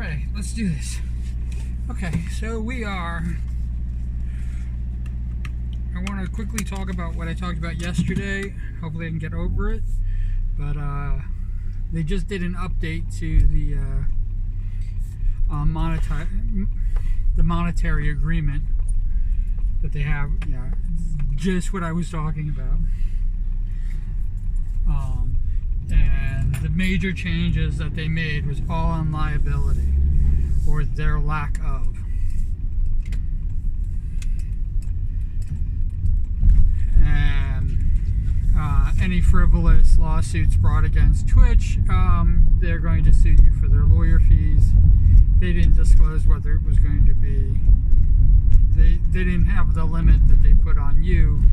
Alright, let's do this. Okay, so I want to quickly talk about what I talked about yesterday. Hopefully I can get over it. But they just did an update to the monetary agreement that they have. Yeah, just what I was talking about. And the major changes that they made was all on liability, or their lack of. And any frivolous lawsuits brought against Twitch, they're going to sue you for their lawyer fees. They didn't disclose whether it was going to be. They didn't have the limit that they put on you.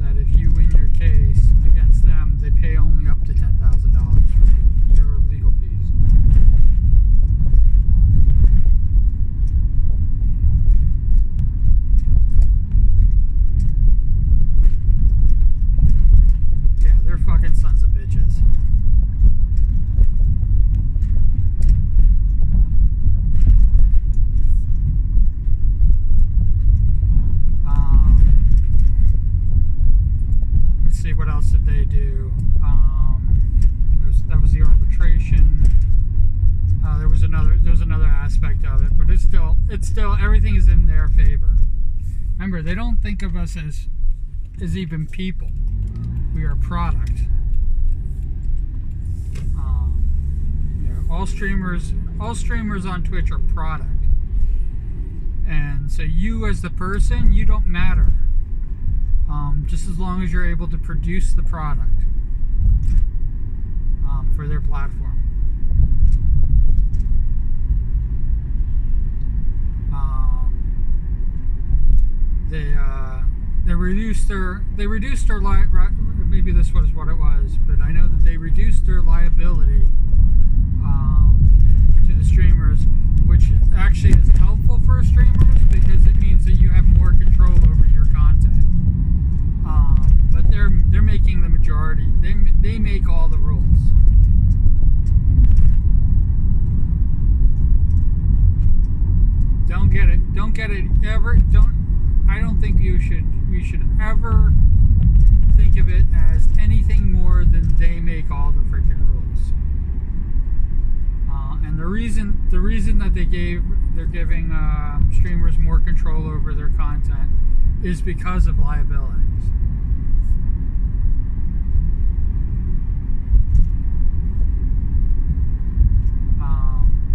That if you win your case against them, they pay only up to $10,000 for your legal fees. Yeah, they're fucking sons of bitches. See what else did they do. That was the arbitration. There's another aspect of it, but it's still everything is in their favor. Remember, they don't think of us as even people. We are a product. All streamers on Twitch are product, and so you as the person, you don't matter. Just as long as you're able to produce the product for their platform. They reduced their maybe this was what it was, but I know that they reduced their liability to the streamers, which actually is helpful for streamers because it means that you have more control over your content. But they're making the majority. They make all the rules. Don't get it ever. I don't think we should ever think of it as anything more than they make all the freaking rules. And the reason that they're giving streamers more control over their content is because of liabilities.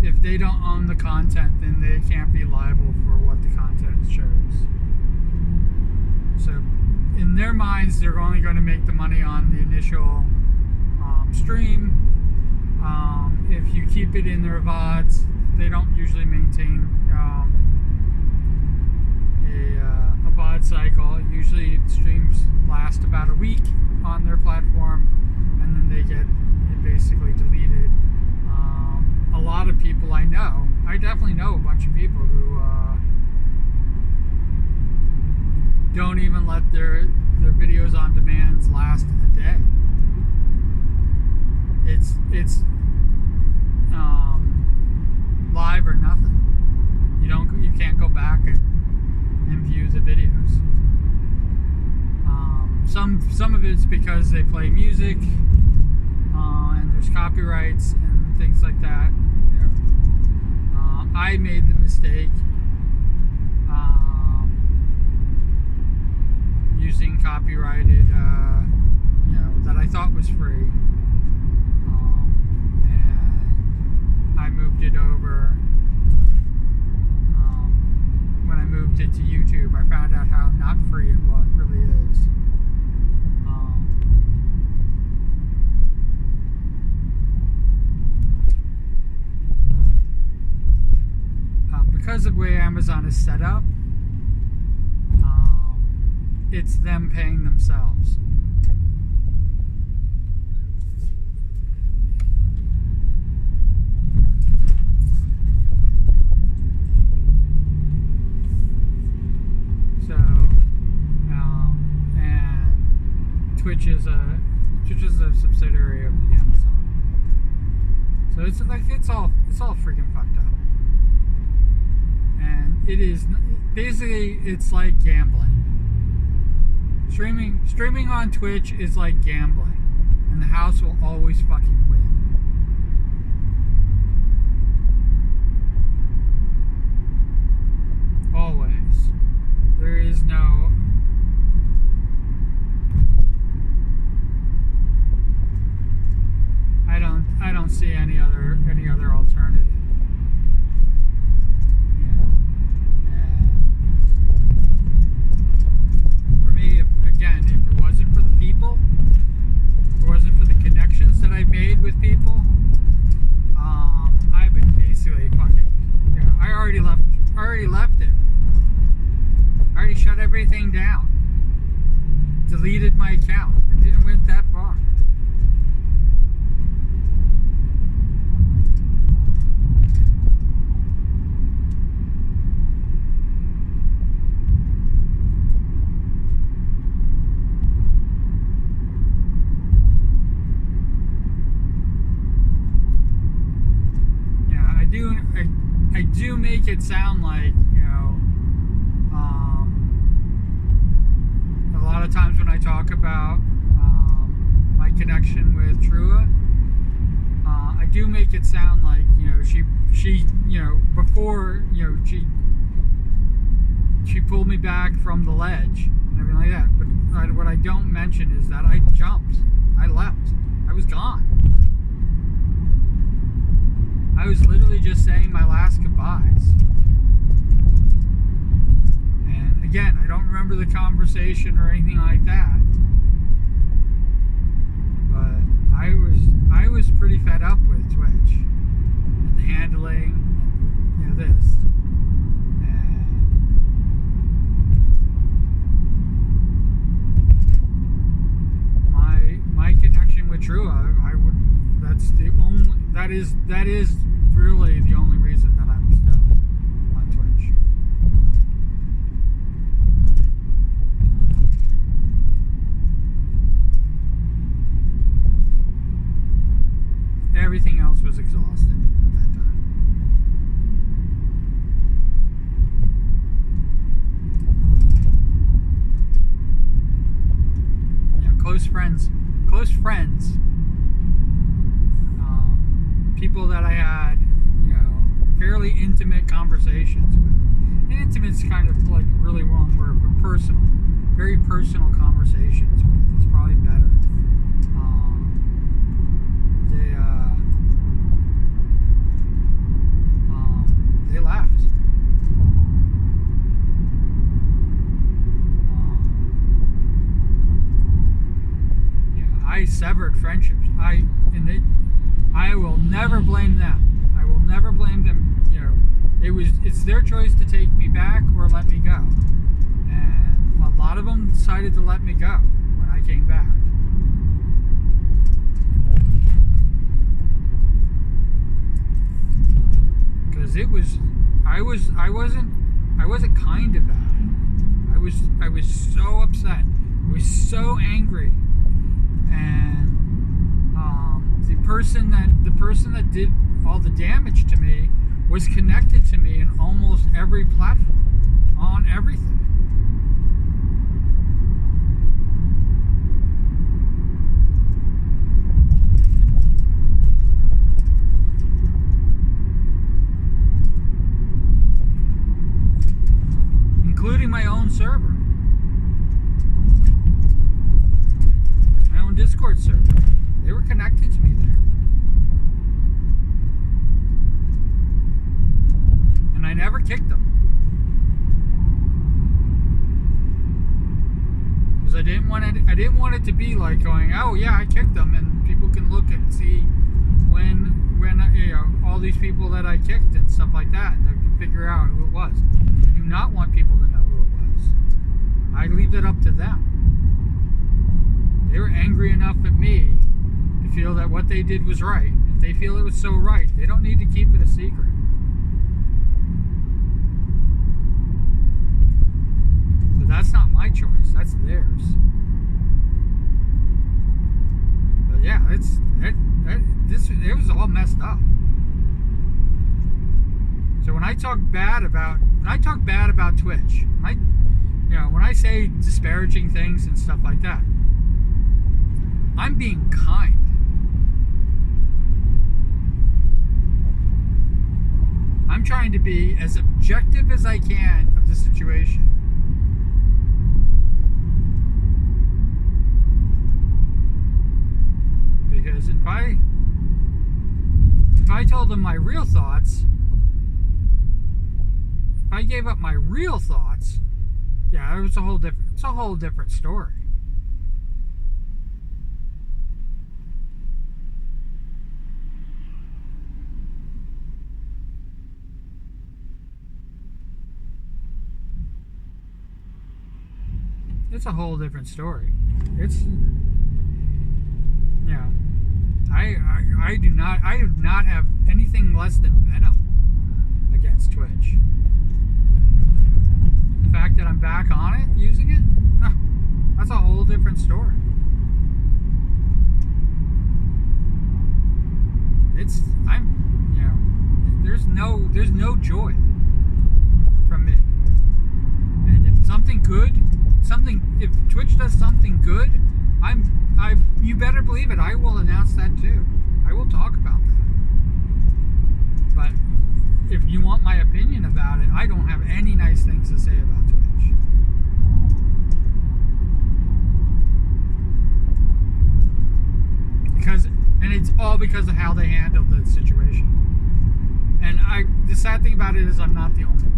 If they don't own the content, then they can't be liable for what the content shows. So in their minds, they're only going to make the money on the initial stream. If you keep it in their VODs, they don't usually maintain a VOD cycle. Usually streams last about a week on their platform, and then they get basically deleted. A lot of people I definitely know a bunch of people who don't even let their videos on demands last a day. It's live or nothing. You can't go back and view the videos. Some of it's because they play music and there's copyrights and things like that. I made the mistake using copyrighted that I thought was free, and I moved it over. When I moved it to YouTube, I found out how not free it really is. Because of the way Amazon is set up, it's them paying themselves. So, and Twitch is a subsidiary of Amazon. So So it's like it's all freaking fucked up. And it is basically, it's like gambling. Streaming on Twitch is like gambling, and the house will always fucking win. Always. There is no. I don't see any other alternative. For me, if it wasn't for the people, if it wasn't for the connections that I've made with people, I would basically fucking, I already left it. I already shut everything down. Deleted my account. I didn't went that far. I do make it sound like, a lot of times when I talk about my connection with Trua, I do make it sound like, she before, she pulled me back from the ledge and everything like that. But what I don't mention is that I jumped. I left. I was gone. I was literally just saying my last goodbyes. And again, I don't remember the conversation or anything like that. But I was pretty fed up with Twitch and the handling and this. And my connection with Trua, that is really the only reason that I'm still on Twitch. Everything else was exhausted at that time. Close friends. People that I had, fairly intimate conversations with. And intimate's kind of like a really wrong word, but personal. Very personal conversations with. It's probably better. They left. I severed friendships. I will never blame them. I will never blame them. It's their choice to take me back or let me go. And a lot of them decided to let me go when I came back. Because I wasn't kind about it. I was so upset. I was so angry. And the person that did all the damage to me was connected to me in almost every platform, on everything. Including my own server. My own Discord server. They were connected to me there. And I never kicked them. Because I didn't want it to be like going, oh yeah, I kicked them, and people can look and see when all these people that I kicked and stuff like that, and they can figure out who it was. I do not want people to know who it was. I leave it up to them. They were angry enough at me to feel that what they did was right. If they feel it was so right, they don't need to keep it a secret. But that's not my choice. That's theirs. But yeah, it was all messed up. So when I talk bad about Twitch, when I say disparaging things and stuff like that, I'm being kind. I'm trying to be as objective as I can of the situation. Because if I told them my real thoughts, if I gave up my real thoughts, yeah, it's a whole different story. It's a whole different story. It's, you know, I do not have anything less than venom against Twitch. The fact that I'm back on it, using it, that's a whole different story. There's no joy from me. And if if Twitch does something good, you better believe it, I will announce that too. I will talk about that. But if you want my opinion about it, I don't have any nice things to say about Twitch. And it's all because of how they handled the situation. And the sad thing about it is I'm not the only one.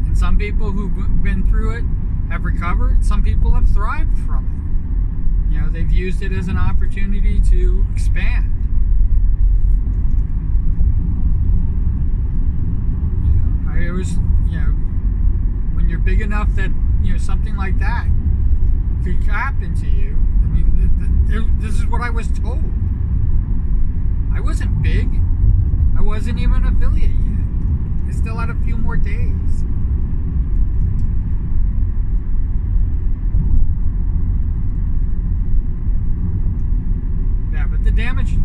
And some people who've been through it have recovered. Some people have thrived from it. They've used it as an opportunity to expand. When you're big enough that, something like that could happen to you. I mean, this is what I was told. I wasn't big. I wasn't even an affiliate yet. I still had a few more days. Yeah, but the damage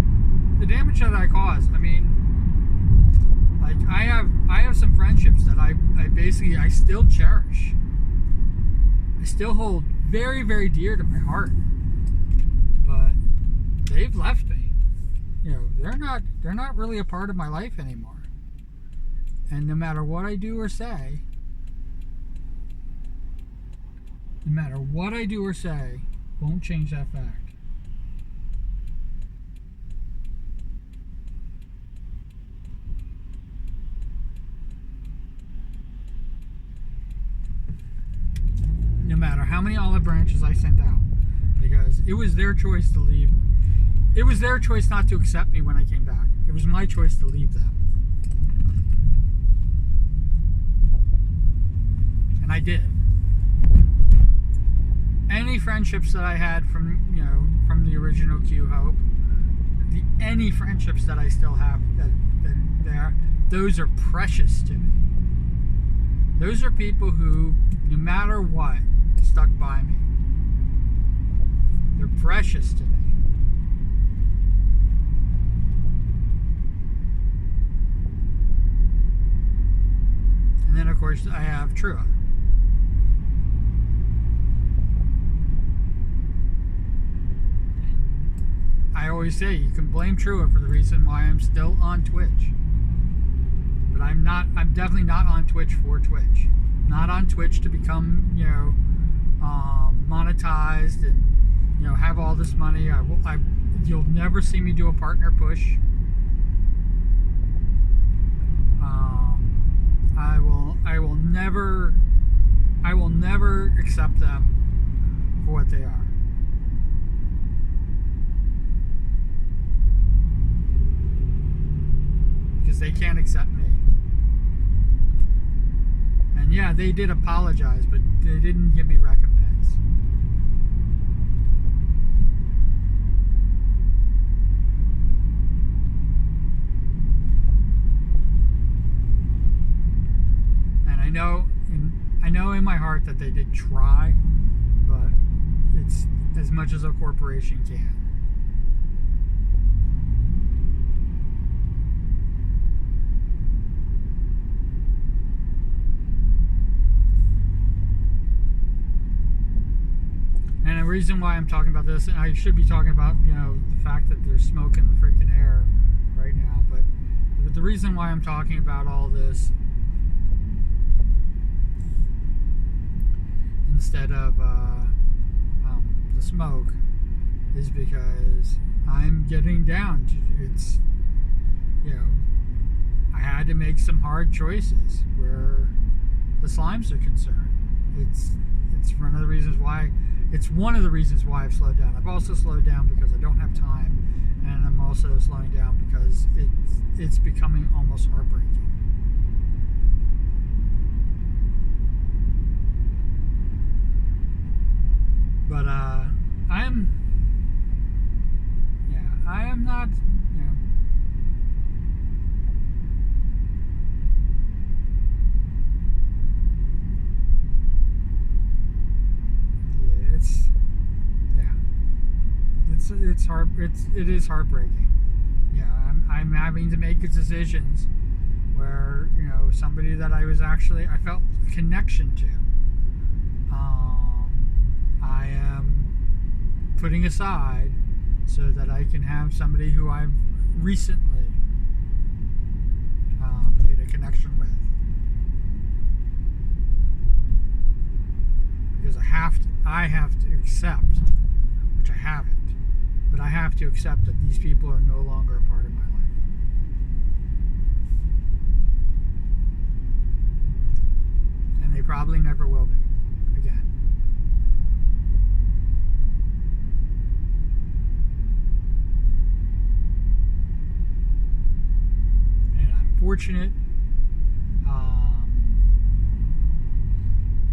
that I caused, I mean, like I have some friendships that I still cherish. I still hold very, very dear to my heart. But they've left me. They're not really a part of my life anymore. And no matter what I do or say, won't change that fact. No matter how many olive branches I sent out, because it was their choice to leave. It was their choice not to accept me when I came back. It was my choice to leave them. And I did. Any friendships that I had from the original Q Hope, any friendships that I still have that there, those are precious to me. Those are people who, no matter what, stuck by me. They're precious to me. And then, of course, I have Trua. I always say you can blame Trua for the reason why I'm still on Twitch. But I'm definitely not on Twitch for Twitch. Not on Twitch to become, monetized and, have all this money. You'll never see me do a partner push. I will never accept them for what they are. Because they can't accept me. And yeah, they did apologize, but they didn't give me recompense. And I know in my heart that they did try, but as much as a corporation can. And the reason why I'm talking about this, and I should be talking about, the fact that there's smoke in the freaking air right now, but the reason why I'm talking about all this instead of the smoke is because I'm getting down to, it's, I had to make some hard choices where the slimes are concerned. It's one of the reasons why I've slowed down. I've also slowed down because I don't have time, and I'm also slowing down because it's becoming almost heartbreaking. But I am not, it is heartbreaking. I'm having to make decisions where, somebody that I felt a connection to, I am putting aside so that I can have somebody who I've recently made a connection with. Because I have to accept, which I haven't, but I have to accept that these people are no longer a part of my life. And they probably never will be again. And I'm fortunate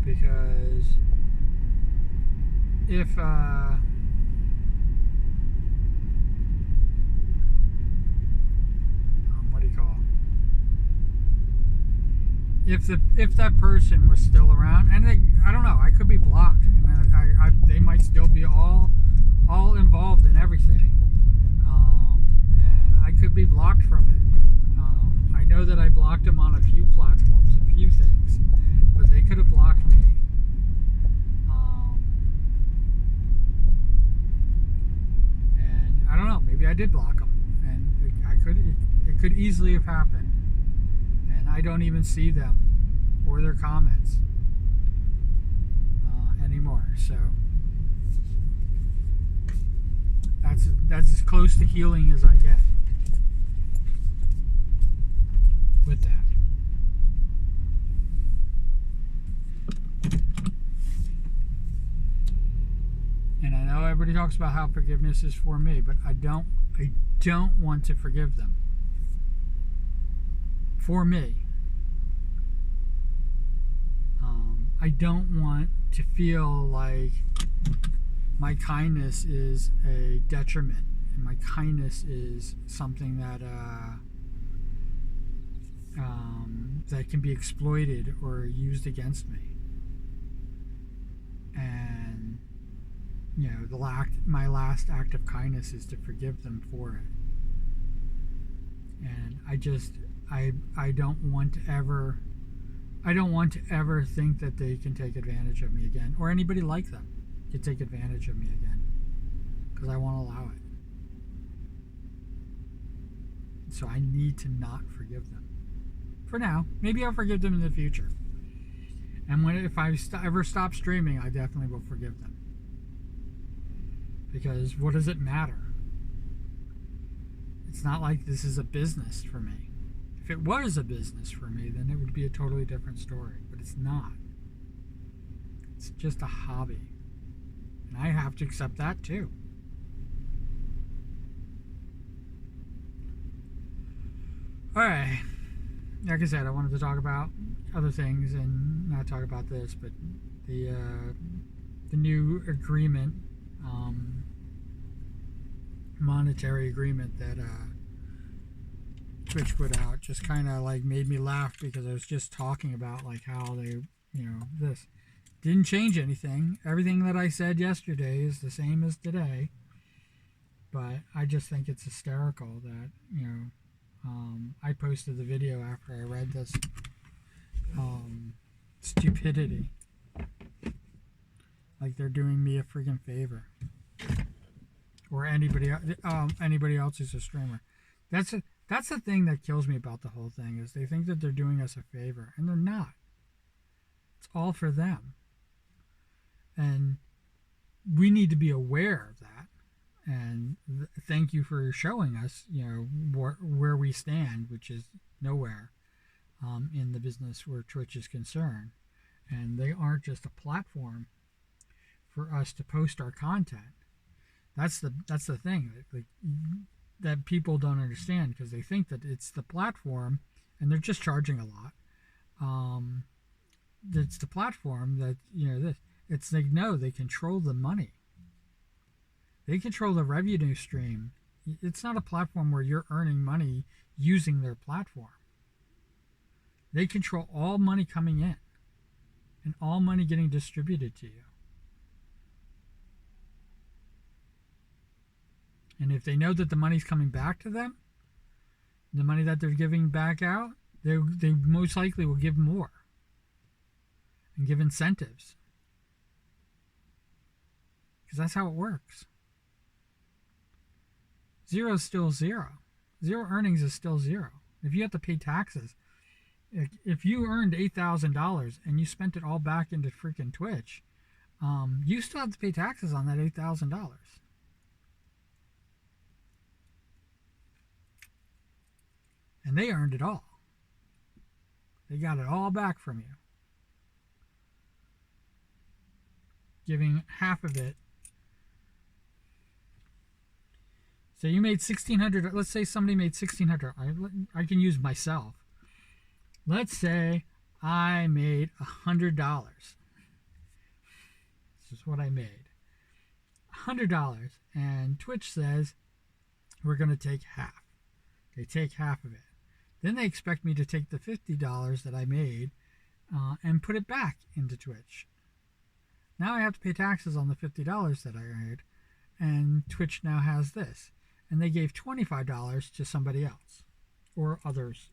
because if if that person was still around, and I don't know, I could be blocked, and they might still be all involved in everything, and I could be blocked from it. I know that I blocked them on a few platforms, a few things, but they could have blocked me. And I don't know, maybe I did block them, and it could easily have happened. I don't even see them or their comments anymore. So that's as close to healing as I get with that. And I know everybody talks about how forgiveness is for me, but I don't want to forgive them. For me. I don't want to feel like my kindness is a detriment, and my kindness is something that that can be exploited or used against me. And my last act of kindness is to forgive them for it. And I don't want to ever think that they can take advantage of me again, or anybody like them can take advantage of me again, because I won't allow it. So I need to not forgive them for now. Maybe I'll forgive them in the future, and if I ever stop streaming, I definitely will forgive them, because what does it matter? It's not like this is a business for me. If it was a business for me, then it would be a totally different story. But it's not. It's just a hobby. And I have to accept that too. Alright. Like I said, I wanted to talk about other things and not talk about this, but the new agreement, monetary agreement that Twitch put out just kind of like made me laugh, because I was just talking about like how they, this. Didn't change anything. Everything that I said yesterday is the same as today. But I just think it's hysterical that, I posted the video after I read this stupidity. Like they're doing me a friggin' favor. Or anybody else who's a streamer. That's the thing that kills me about the whole thing, is they think that they're doing us a favor, and they're not. It's all for them. And we need to be aware of that. And thank you for showing us, where we stand, which is nowhere in the business where Twitch is concerned. And they aren't just a platform for us to post our content. That's the thing that people don't understand, because they think that it's the platform, and they're just charging a lot. It's the platform that it's like, no, they control the money. They control the revenue stream. It's not a platform where you're earning money using their platform. They control all money coming in and all money getting distributed to you. And if they know that the money's coming back to them, the money that they're giving back out, they most likely will give more and give incentives. Because that's how it works. Zero is still zero. Zero earnings is still zero. If you have to pay taxes, if you earned $8,000 and you spent it all back into freaking Twitch, you still have to pay taxes on that $8,000. And they earned it all. They got it all back from you. Giving half of it. So you made $1,600. Let's say somebody made $1,600. I can use myself. Let's say I made $100. This is what I made. $100. And Twitch says we're going to take half. They take half of it. Then they expect me to take the $50 that I made and put it back into Twitch. Now I have to pay taxes on the $50 that I earned, and Twitch now has this. And they gave $25 to somebody else or others,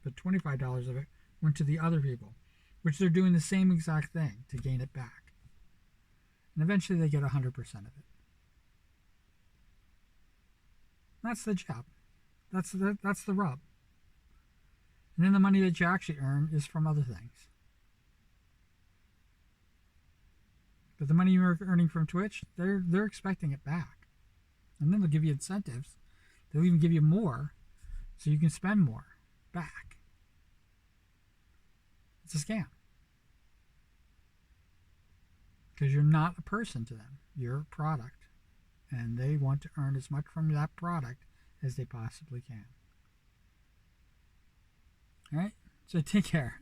but $25 of it went to the other people, which they're doing the same exact thing to gain it back. And eventually they get 100% of it. That's the job. That's the rub. And then the money that you actually earn is from other things. But the money you're earning from Twitch, they're expecting it back. And then they'll give you incentives. They'll even give you more so you can spend more back. It's a scam. Because you're not a person to them. You're a product. And they want to earn as much from that product as they possibly can. Alright? So take care.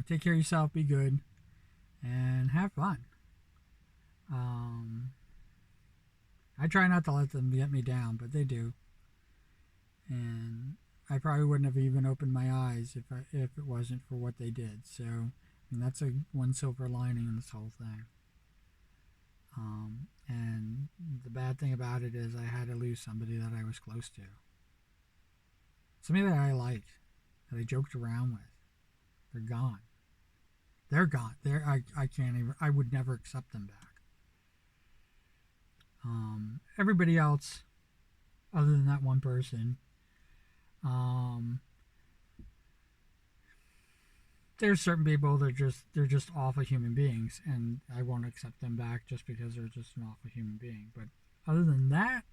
Take care of yourself, be good, and have fun. I try not to let them get me down, but they do. And I probably wouldn't have even opened my eyes if it wasn't for what they did. So, that's one silver lining in this whole thing. And the bad thing about it is I had to lose somebody that I was close to. Somebody that I liked, that I joked around with. They're gone. They're gone. I can't even, I would never accept them back. Everybody else, other than that one person, there's certain people that they're just awful human beings, and I won't accept them back just because they're just an awful human being. But other than that,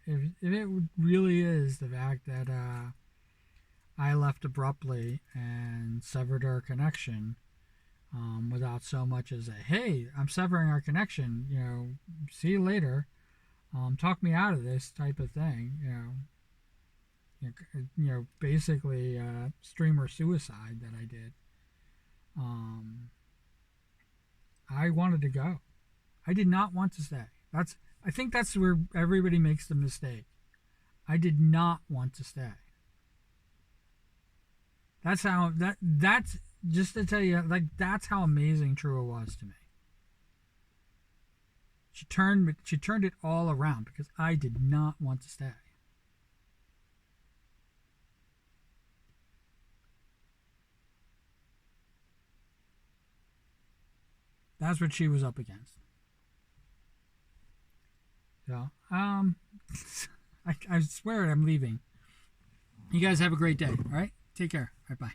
if it really is the fact that I left abruptly and severed our connection, without so much as a, hey, I'm severing our connection, see you later, talk me out of this type of thing, basically streamer suicide that I did. I wanted to go. I did not want to stay. I think that's where everybody makes the mistake. I did not want to stay. That's just to tell you, like, that's how amazing Trua was to me. She turned it all around because I did not want to stay. That's what she was up against. So, I swear I'm leaving. You guys have a great day. All right, take care. All right, bye.